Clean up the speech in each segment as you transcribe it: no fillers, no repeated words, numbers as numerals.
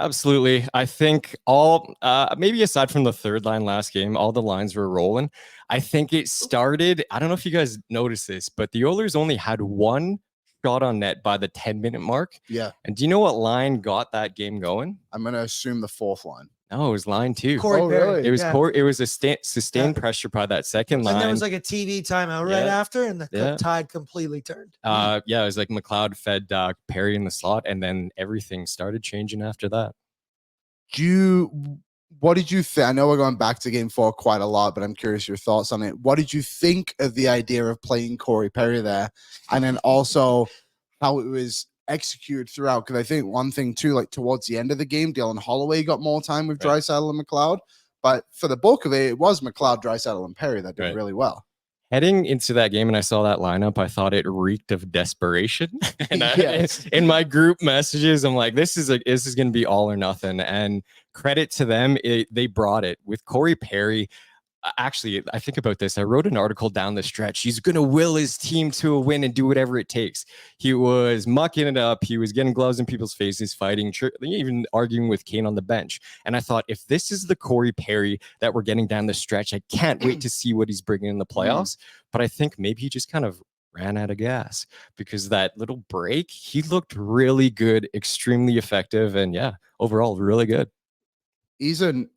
Absolutely. I think all, maybe aside from the third line last game, all the lines were rolling. I think it started, I don't know if you guys noticed this, but the Oilers only had one shot on net by the 10-minute mark. Yeah. And do you know what line got that game going? I'm going to assume the fourth line. No, it was line 2. Corey Perry. Really? It was it was a sustained pressure by that second line. And there was like a TV timeout right after, and the tide completely turned. Yeah, it was like McLeod fed Perry in the slot, and then everything started changing after that. What did you think? I know we're going back to game 4 quite a lot, but I'm curious your thoughts on it. What did you think of the idea of playing Corey Perry there? And then also how it was executed throughout? Because I think one thing too, like towards the end of the game, Dylan Holloway got more time with Draisaitl and McLeod. But for the bulk of it, it was McLeod, Draisaitl, and Perry that did really well. Heading into that game and I saw that lineup, I thought it reeked of desperation. And in my group messages, I'm like, this is going to be all or nothing. And credit to them, they brought it. With Corey Perry, actually, I think about this. I wrote an article down the stretch. He's going to will his team to a win and do whatever it takes. He was mucking it up. He was getting gloves in people's faces, fighting, even arguing with Kane on the bench. And I thought, if this is the Corey Perry that we're getting down the stretch, I can't wait to see what he's bringing in the playoffs. But I think maybe he just kind of ran out of gas because that little break, he looked really good, extremely effective, and overall, really good. He's in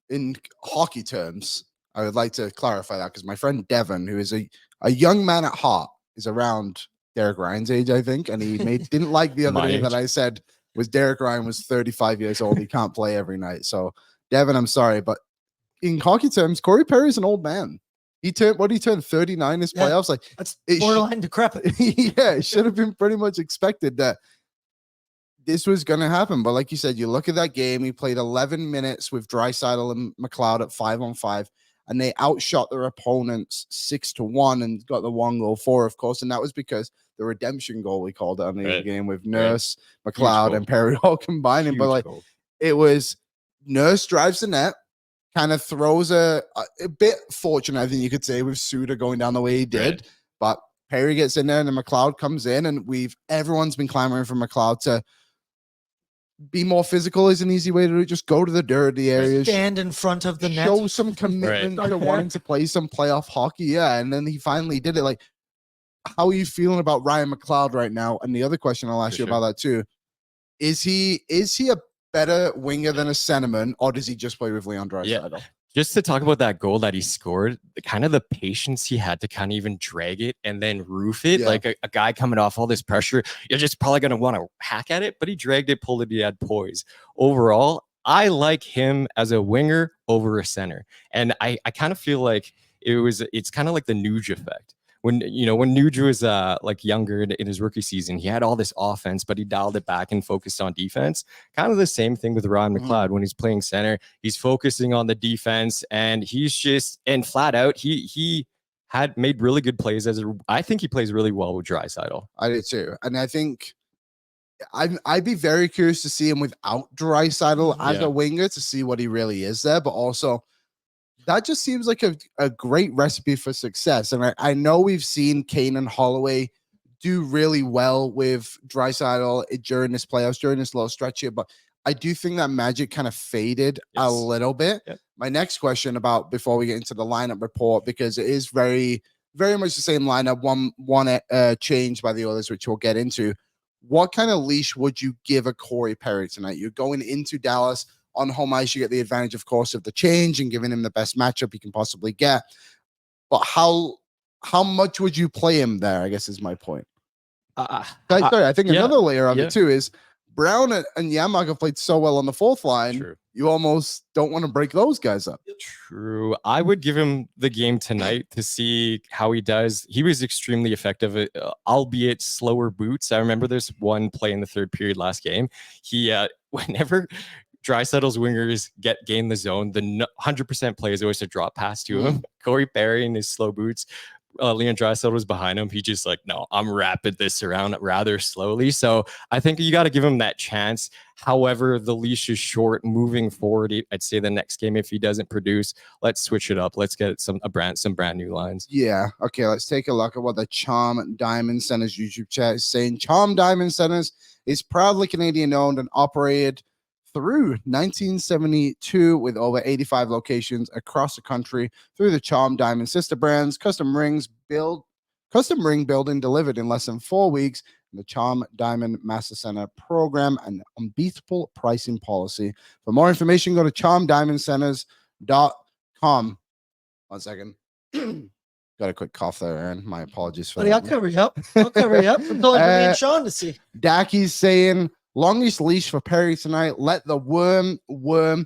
hockey terms. I would like to clarify that because my friend Devon, who is a young man at heart, is around Derek Ryan's age, I think, and he didn't like the other day that I said was Derek Ryan was 35 years old. He can't play every night. So, Devon, I'm sorry, but in hockey terms, Corey Perry is an old man. He turned 39 this playoffs. Like that's borderline decrepit. It should have been pretty much expected that this was going to happen. But like you said, you look at that game. He played 11 minutes with Draisaitl and McLeod at 5-on-5. And they outshot their opponents 6-1 and got the 1 goal for, of course. And that was because the redemption goal, we called it on the game, with Nurse, McLeod, and Perry all combining. But it was Nurse drives the net, kind of throws a bit fortunate, I think you could say, with Suter going down the way he did. But Perry gets in there and then McLeod comes in, and everyone's been clamoring for McLeod to be more physical is an easy way to do it. Just go to the dirty areas. Stand in front of the net. Show some commitment to wanting to play some playoff hockey. Yeah, and then he finally did it. Like, how are you feeling about Ryan McLeod right now? And the other question I'll ask you about that too, is he a better winger than a centerman, or does he just play with Leon Draisaitl? Just to talk about that goal that he scored, kind of the patience he had to kind of even drag it and then roof it. Like a guy coming off all this pressure, you're just probably going to want to hack at it, but he dragged it, pulled it, he had poise. Overall, I like him as a winger over a center. And I kind of feel like it's kind of like the Nuge effect. When Nuge was like younger in his rookie season, he had all this offense, but he dialed it back and focused on defense. Kind of the same thing with Ryan McLeod. When he's playing center, he's focusing on the defense, and he's just, and flat out, he had made really good plays. I think he plays really well with Draisaitl. I did too, and I think I'd be very curious to see him without Draisaitl as a winger to see what he really is there, but also, that just seems like a great recipe for success. And I know we've seen Kane and Holloway do really well with Draisaitl during this playoffs, during this little stretch here, but I do think that magic kind of faded a little bit. My next question before we get into the lineup report, because it is very, very much the same lineup, one change by the others, which we'll get into. What kind of leash would you give a Corey Perry tonight? You're going into Dallas. On home ice, you get the advantage, of course, of the change and giving him the best matchup he can possibly get. But how much would you play him there, I guess is my point. I think another layer of it, too, is Brown and Janmark have played so well on the fourth line. True. You almost don't want to break those guys up. True. I would give him the game tonight to see how he does. He was extremely effective, albeit slower boots. I remember there's one play in the third period last game. He, whenever Draisaitl's wingers gain the zone, the 100% play is always a drop pass to him. Corey Perry in his slow boots, Leon Draisaitl was behind him. He just like, no, I'm rapid this around rather slowly. So I think you got to give him that chance. However, the leash is short moving forward. I'd say the next game, if he doesn't produce, let's switch it up. Let's get some brand new lines. Yeah. Okay. Let's take a look at what the Charm Diamond Centers YouTube chat is saying. Charm Diamond Centers is proudly Canadian owned and operated through 1972 with over 85 locations across the country through the Charm Diamond sister brands. Custom ring building delivered in less than 4 weeks. The Charm Diamond Master Center program and unbeatable pricing policy. For more information, go to charmdiamondcenters.com. 1 second. Got a quick cough there, Aaron. My apologies for Buddy, that. I'll cover you up. I'll cover you up. I'm telling for me and Sean to see. Daki's saying, longest leash for Perry tonight. Let the worm. Do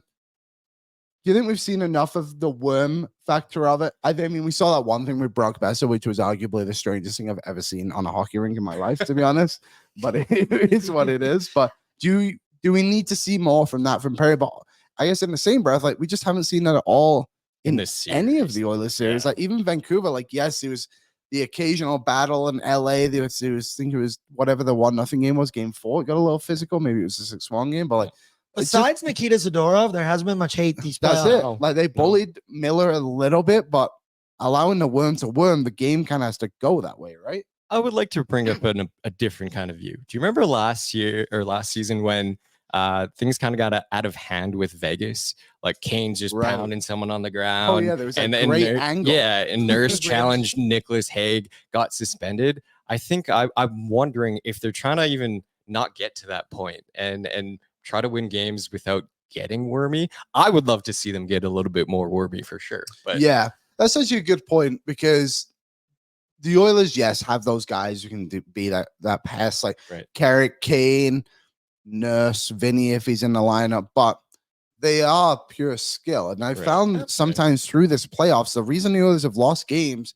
you think we've seen enough of the worm factor of it? I mean, we saw that one thing with Brock Besser, which was arguably the strangest thing I've ever seen on a hockey rink in my life, to be honest. But it is what it is. But do we need to see more from that from Perry? But I guess in the same breath, like we just haven't seen that at all in this any of the Oilers series. Like even Vancouver, like yes, it was the occasional battle in LA. There was I think it was whatever the 1-0 game was, game 4. It got a little physical. Maybe it was a 6-1 game, but like besides Nikita Zadorov, there hasn't been much hate these playoffs. That's it. Like they bullied Miller a little bit, but allowing the worm to worm, the game kind of has to go that way, right? I would like to bring up a different kind of view. Do you remember last season when things kind of got out of hand with Vegas? Like Kane's just pounding someone on the ground. Oh yeah, there was a great angle. Yeah, and Nurse challenged Nicholas Hague, got suspended. I think I'm wondering if they're trying to even not get to that point and try to win games without getting wormy. I would love to see them get a little bit more wormy for sure. But yeah, that's such a good point because the Oilers, yes, have those guys who can be that pass, like Carrick, Kane, Nurse, Vinny if he's in the lineup, but they are pure skill. And I found sometimes through this playoffs, the reason the Oilers have lost games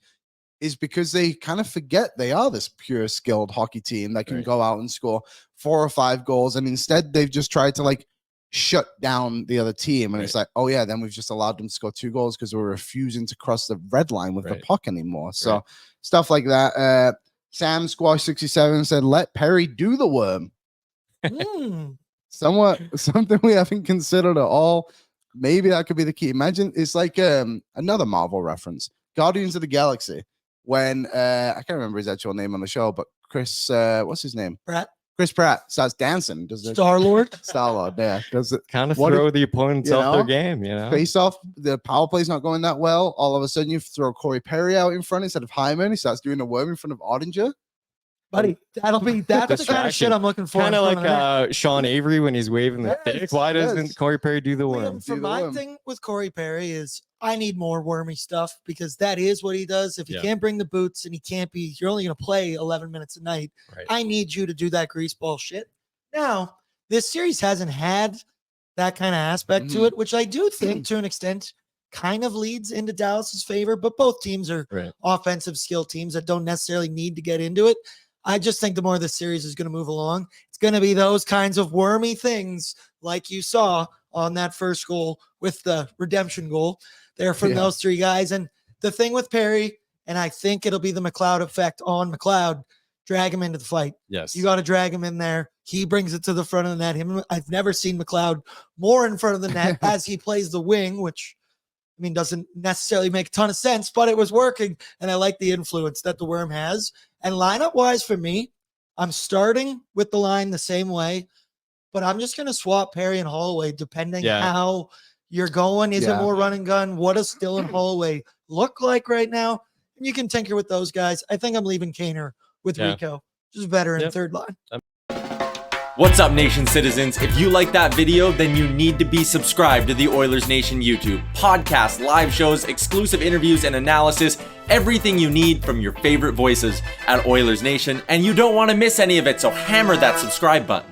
is because they kind of forget they are this pure skilled hockey team that can go out and score 4 or 5 goals. And instead they've just tried to like shut down the other team. And it's like, oh yeah, then we've just allowed them to score 2 goals because we're refusing to cross the red line with the puck anymore. So stuff like that. Sam Squash 67 said, let Perry do the worm. Something we haven't considered at all. Maybe that could be the key. Imagine it's like another Marvel reference, Guardians of the Galaxy, when I can't remember his actual name on the show, but Chris what's his name? Chris Pratt starts dancing. Does it Star-Lord? Star-Lord, yeah. Does it kind of throw the opponents off their game, you know? Face off, the power play's not going that well. All of a sudden you throw Corey Perry out in front instead of Hyman. He starts doing a worm in front of Ottinger. Buddy, that's the kind of shit I'm looking for. Kind of like Sean Avery when he's waving the stick. Why doesn't Corey Perry do the worm? For my thing with Corey Perry is I need more wormy stuff because that is what he does. If he can't bring the boots and he can't be, you're only going to play 11 minutes a night. I need you to do that greaseball shit. Now, this series hasn't had that kind of aspect to it, which I do think to an extent kind of leads into Dallas's favor, but both teams are offensive skill teams that don't necessarily need to get into it. I just think the more the series is going to move along, it's going to be those kinds of wormy things like you saw on that first goal with the redemption goal there from those 3 guys. And the thing with Perry, and I think it'll be the McLeod effect on McLeod, drag him into the fight. Yes. You got to drag him in there. He brings it to the front of the net. I've never seen McLeod more in front of the net as he plays the wing, which I mean, doesn't necessarily make a ton of sense, but it was working. And I like the influence that the worm has. And lineup wise for me, I'm starting with the line the same way, but I'm just going to swap Perry and Holloway depending how you're going. Is it more run and gun? What does Still and Holloway look like right now? And you can tinker with those guys. I think I'm leaving Kaner with Rico, just better in third line. What's up, Nation citizens? If you like that video, then you need to be subscribed to the Oilers Nation YouTube. Podcasts, live shows, exclusive interviews, and analysis. Everything you need from your favorite voices at Oilers Nation. And you don't want to miss any of it, so hammer that subscribe button.